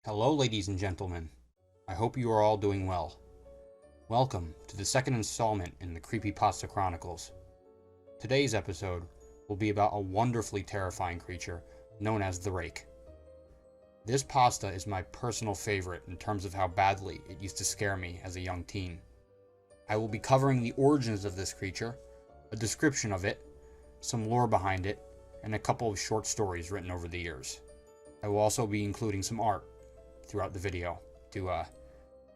Hello, ladies and gentlemen. I hope you are all doing well. Welcome to the second installment in the Creepypasta Chronicles. Today's episode will be about a wonderfully terrifying creature known as the Rake. This pasta is my personal favorite in terms of how badly it used to scare me as a young teen. I will be covering the origins of this creature, a description of it, some lore behind it, and a couple of short stories written over the years. I will also be including some art throughout the video to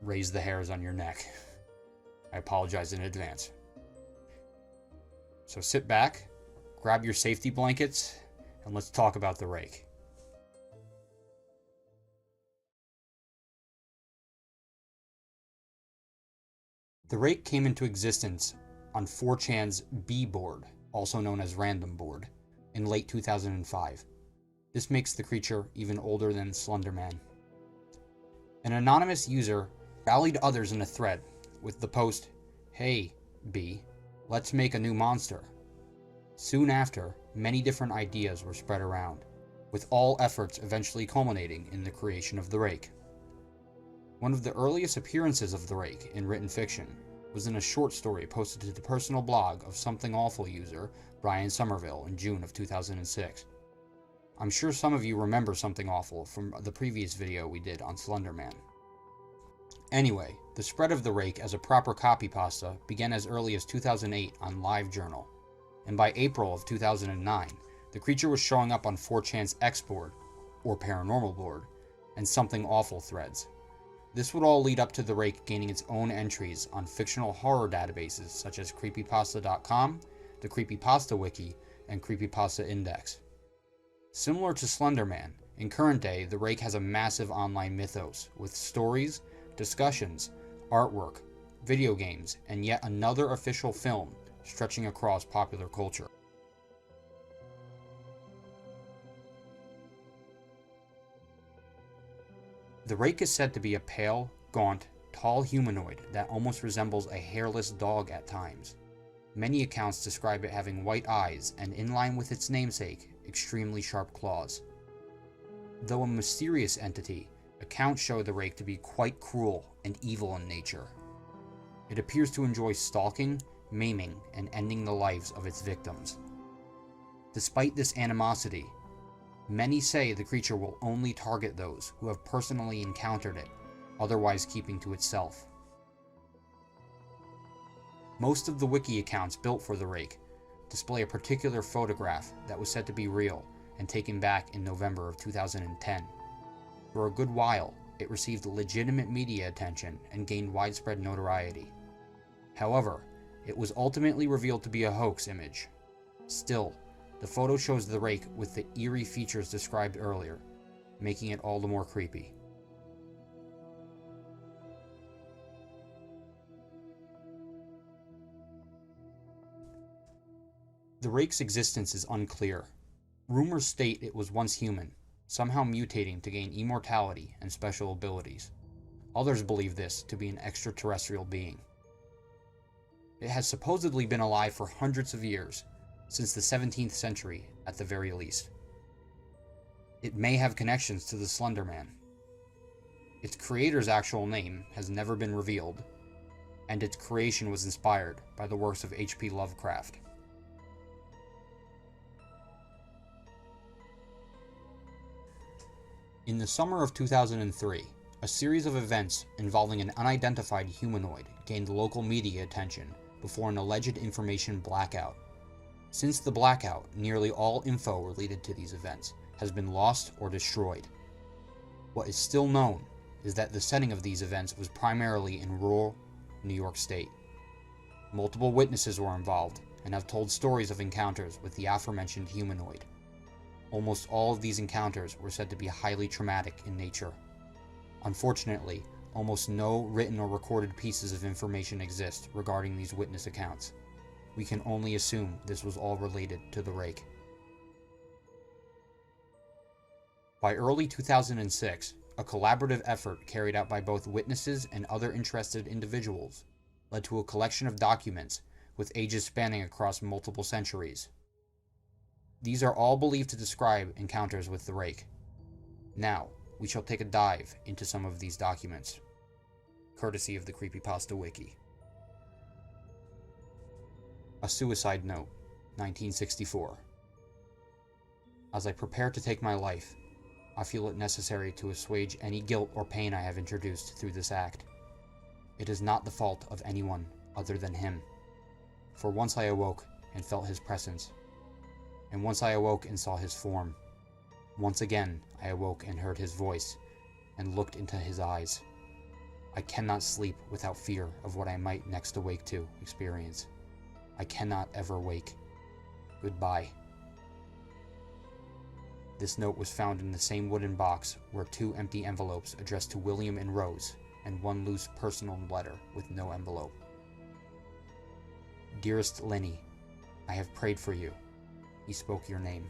raise the hairs on your neck. I apologize in advance. So sit back, grab your safety blankets, and let's talk about the Rake. The Rake came into existence on 4chan's B board, also known as Random board, in late 2005. This makes the creature even older than Slender Man. An anonymous user rallied others in a thread with the post, "Hey, B, let's make a new monster." Soon after, many different ideas were spread around, with all efforts eventually culminating in the creation of the Rake. One of the earliest appearances of the Rake in written fiction was in a short story posted to the personal blog of Something Awful user Brian Somerville in June of 2006. I'm sure some of you remember Something Awful from the previous video we did on Slender Man. Anyway, the spread of the Rake as a proper copypasta began as early as 2008 on LiveJournal, and by April of 2009, the creature was showing up on 4chan's X board, or Paranormal board, and Something Awful threads. This would all lead up to the Rake gaining its own entries on fictional horror databases such as Creepypasta.com, the Creepypasta Wiki, and Creepypasta Index. Similar to Slender Man, in current day, the Rake has a massive online mythos with stories, discussions, artwork, video games, and yet another official film stretching across popular culture. The Rake is said to be a pale, gaunt, tall humanoid that almost resembles a hairless dog at times. Many accounts describe it having white eyes and, in line with its namesake, extremely sharp claws. Though a mysterious entity, accounts show the Rake to be quite cruel and evil in nature. It appears to enjoy stalking, maiming, and ending the lives of its victims. Despite this animosity, many say the creature will only target those who have personally encountered it, otherwise keeping to itself. Most of the wiki accounts built for the Rake display a particular photograph that was said to be real and taken back in November of 2010. For a good while, it received legitimate media attention and gained widespread notoriety. However, it was ultimately revealed to be a hoax image. Still, the photo shows the Rake with the eerie features described earlier, making it all the more creepy. The Rake's existence is unclear. Rumors state it was once human, somehow mutating to gain immortality and special abilities. Others believe this to be an extraterrestrial being. It has supposedly been alive for hundreds of years, since the 17th century at the very least. It may have connections to the Slender Man. Its creator's actual name has never been revealed, and its creation was inspired by the works of H.P. Lovecraft. In the summer of 2003, a series of events involving an unidentified humanoid gained local media attention before an alleged information blackout. Since the blackout, nearly all info related to these events has been lost or destroyed. What is still known is that the setting of these events was primarily in rural New York State. Multiple witnesses were involved and have told stories of encounters with the aforementioned humanoid. Almost all of these encounters were said to be highly traumatic in nature. Unfortunately, almost no written or recorded pieces of information exist regarding these witness accounts. We can only assume this was all related to the Rake. By early 2006, a collaborative effort carried out by both witnesses and other interested individuals led to a collection of documents with ages spanning across multiple centuries. These are all believed to describe encounters with the Rake. Now, we shall take a dive into some of these documents, courtesy of the Creepypasta Wiki. A Suicide Note, 1964. As I prepare to take my life, I feel it necessary to assuage any guilt or pain I have introduced through this act. It is not the fault of anyone other than him. For once I awoke and felt his presence, and once I awoke and saw his form. Once again I awoke and heard his voice, and looked into his eyes. I cannot sleep without fear of what I might next awake to experience. I cannot ever wake. Goodbye. This note was found in the same wooden box where 2 empty envelopes addressed to William and Rose, and 1 loose personal letter with no envelope. Dearest Lenny, I have prayed for you. He spoke your name.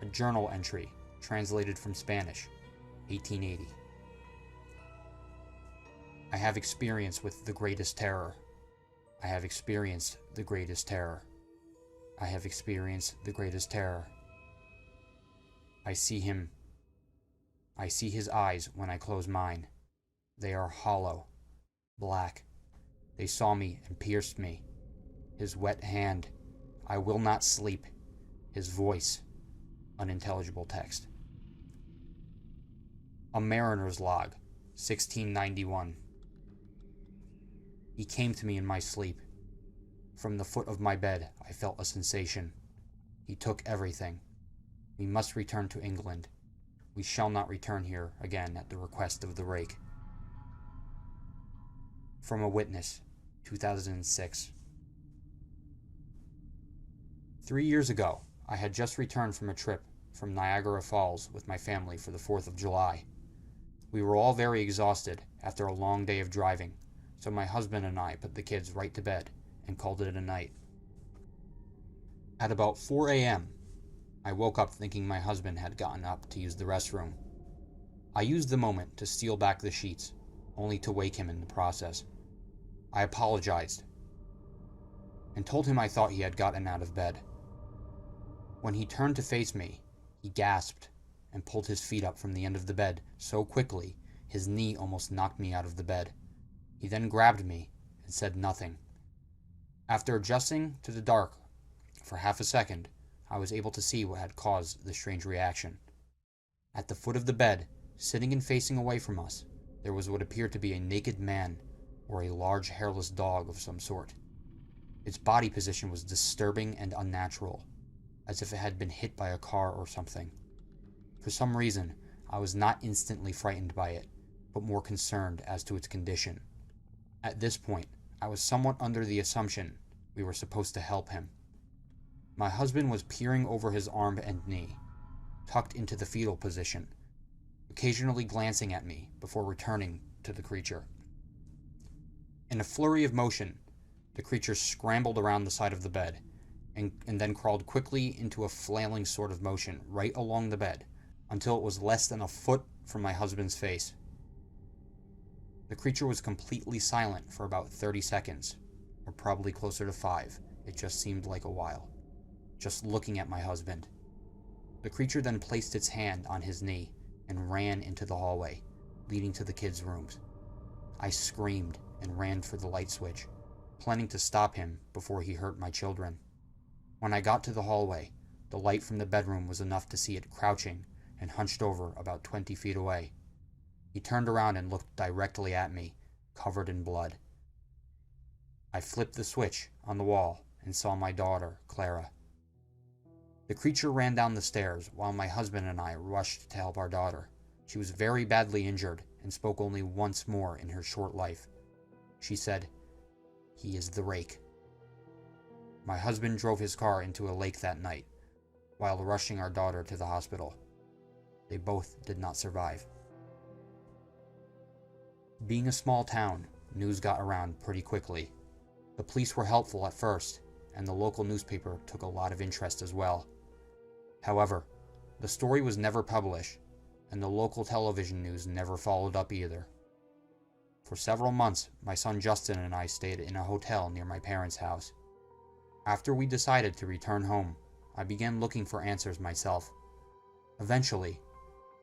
A journal entry, translated from Spanish, 1880. I have experience with the greatest terror. I have experienced the greatest terror. I have experienced the greatest terror. I see him. I see his eyes when I close mine. They are hollow, black. They saw me and pierced me. His wet hand. I will not sleep. His voice. Unintelligible text. A Mariner's Log, 1691. He came to me in my sleep. From the foot of my bed, I felt a sensation. He took everything. We must return to England. We shall not return here again at the request of the Rake. From a Witness, 2006. 3 years ago, I had just returned from a trip from Niagara Falls with my family for the 4th of July. We were all very exhausted after a long day of driving, so my husband and I put the kids right to bed and called it a night. At about 4 a.m., I woke up thinking my husband had gotten up to use the restroom. I used the moment to steal back the sheets, only to wake him in the process. I apologized and told him I thought he had gotten out of bed. When he turned to face me, he gasped and pulled his feet up from the end of the bed so quickly his knee almost knocked me out of the bed. He then grabbed me and said nothing. After adjusting to the dark for half a second, I was able to see what had caused the strange reaction. At the foot of the bed, sitting and facing away from us, there was what appeared to be a naked man or a large hairless dog of some sort. Its body position was disturbing and unnatural, as if it had been hit by a car or something. For some reason, I was not instantly frightened by it, but more concerned as to its condition. At this point, I was somewhat under the assumption we were supposed to help him. My husband was peering over his arm and knee, tucked into the fetal position, occasionally glancing at me before returning to the creature. In a flurry of motion, the creature scrambled around the side of the bed, and then crawled quickly into a flailing sort of motion right along the bed, until it was less than a foot from my husband's face. The creature was completely silent for about 30 seconds, or probably closer to 5. It just seemed like a while, just looking at my husband. The creature then placed its hand on his knee and ran into the hallway, leading to the kids' rooms. I screamed and ran for the light switch, planning to stop him before he hurt my children. When I got to the hallway, the light from the bedroom was enough to see it crouching and hunched over about 20 feet away. He turned around and looked directly at me, covered in blood. I flipped the switch on the wall and saw my daughter, Clara. The creature ran down the stairs while my husband and I rushed to help our daughter. She was very badly injured and spoke only once more in her short life. She said, "He is the Rake." My husband drove his car into a lake that night, while rushing our daughter to the hospital. They both did not survive. Being a small town, news got around pretty quickly. The police were helpful at first, and the local newspaper took a lot of interest as well. However, the story was never published, and the local television news never followed up either. For several months, my son Justin and I stayed in a hotel near my parents' house. After we decided to return home, I began looking for answers myself. Eventually,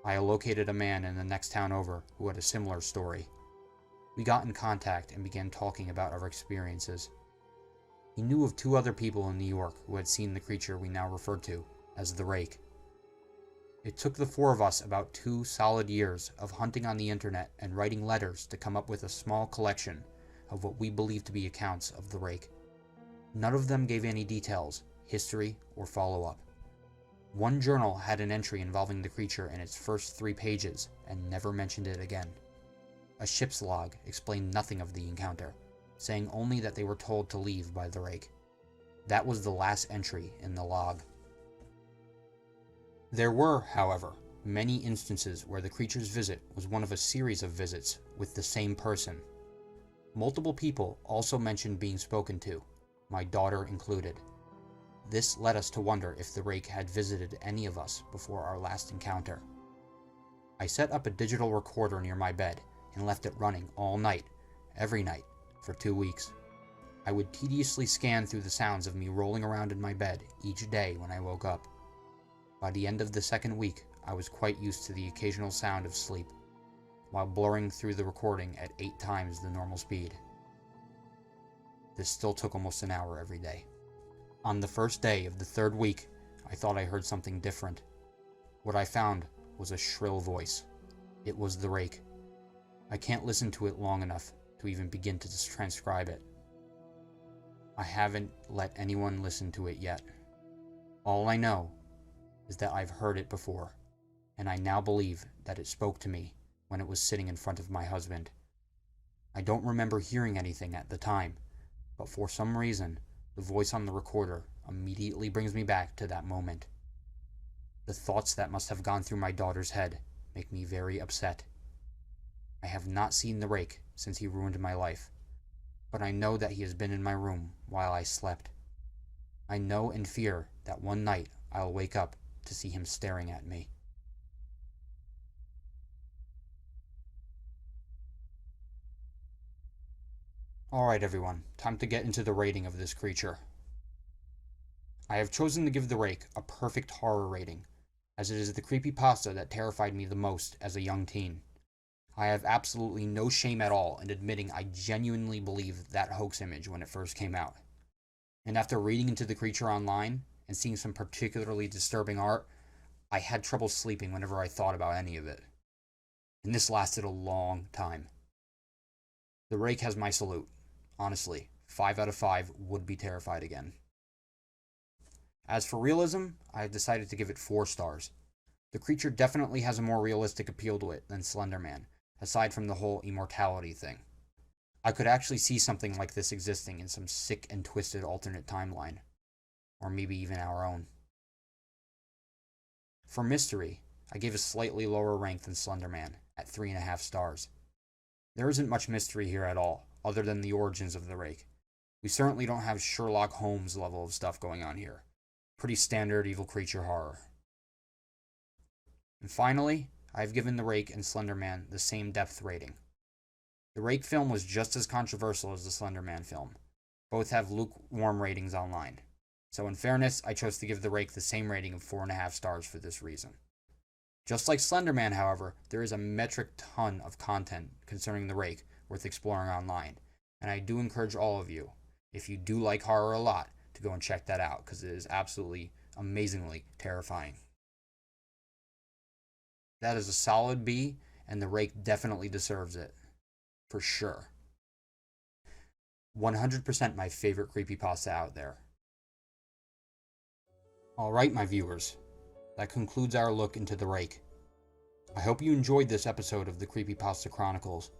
I located a man in the next town over who had a similar story. We got in contact and began talking about our experiences. He knew of 2 other people in New York who had seen the creature we now refer to as the Rake. It took the 4 of us about 2 solid years of hunting on the internet and writing letters to come up with a small collection of what we believe to be accounts of the Rake. None of them gave any details, history, or follow-up. One journal had an entry involving the creature in its first 3 pages and never mentioned it again. A ship's log explained nothing of the encounter, saying only that they were told to leave by the Rake. That was the last entry in the log. There were, however, many instances where the creature's visit was one of a series of visits with the same person. Multiple people also mentioned being spoken to, my daughter included. This led us to wonder if the Rake had visited any of us before our last encounter. I set up a digital recorder near my bed and left it running all night, every night, for 2 weeks. I would tediously scan through the sounds of me rolling around in my bed each day when I woke up. By the end of the 2nd week, I was quite used to the occasional sound of sleep, while blurring through the recording at 8 times the normal speed. This still took almost an hour every day. On the first day of the 3rd week, I thought I heard something different. What I found was a shrill voice. It was the Rake. I can't listen to it long enough to even begin to transcribe it. I haven't let anyone listen to it yet. All I know is that I've heard it before, and I now believe that it spoke to me when it was sitting in front of my husband. I don't remember hearing anything at the time, but for some reason, the voice on the recorder immediately brings me back to that moment. The thoughts that must have gone through my daughter's head make me very upset. I have not seen the Rake since he ruined my life, but I know that he has been in my room while I slept. I know and fear that one night I'll wake up to see him staring at me. Alright everyone, time to get into the rating of this creature. I have chosen to give the Rake a perfect horror rating, as it is the creepypasta that terrified me the most as a young teen. I have absolutely no shame at all in admitting I genuinely believed that hoax image when it first came out. And after reading into the creature online and seeing some particularly disturbing art, I had trouble sleeping whenever I thought about any of it. And this lasted a long time. The Rake has my salute. Honestly, 5 out of 5 would be terrified again. As for realism, I have decided to give it 4 stars. The creature definitely has a more realistic appeal to it than Slender Man, aside from the whole immortality thing. I could actually see something like this existing in some sick and twisted alternate timeline. Or maybe even our own. For mystery, I gave a slightly lower rank than Slender Man, at 3.5 stars. There isn't much mystery here at all, other than the origins of the Rake. We certainly don't have Sherlock Holmes level of stuff going on here. Pretty standard evil creature horror. And finally, I've given the Rake and Slender Man the same depth rating. The Rake film was just as controversial as the Slender Man film. Both have lukewarm ratings online. So in fairness, I chose to give the Rake the same rating of 4.5 stars for this reason. Just like Slender Man, however, there is a metric ton of content concerning the Rake worth exploring online, and I do encourage all of you, if you do like horror a lot, to go and check that out, because it is absolutely, amazingly terrifying. That is a solid B, and the Rake definitely deserves it. For sure. 100% my favorite creepypasta out there. Alright, my viewers. That concludes our look into the Rake. I hope you enjoyed this episode of the Creepypasta Chronicles.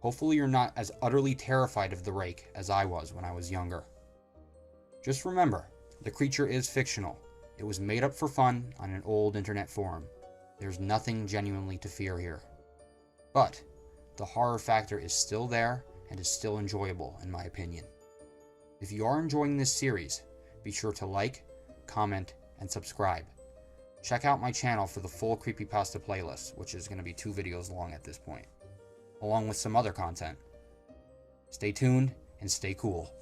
Hopefully you're not as utterly terrified of the Rake as I was when I was younger. Just remember, the creature is fictional. It was made up for fun on an old internet forum. There's nothing genuinely to fear here. But the horror factor is still there and is still enjoyable in my opinion. If you are enjoying this series, be sure to like, comment, and subscribe. Check out my channel for the full Creepypasta playlist, which is going to be 2 videos long at this point, along with some other content. Stay tuned and stay cool.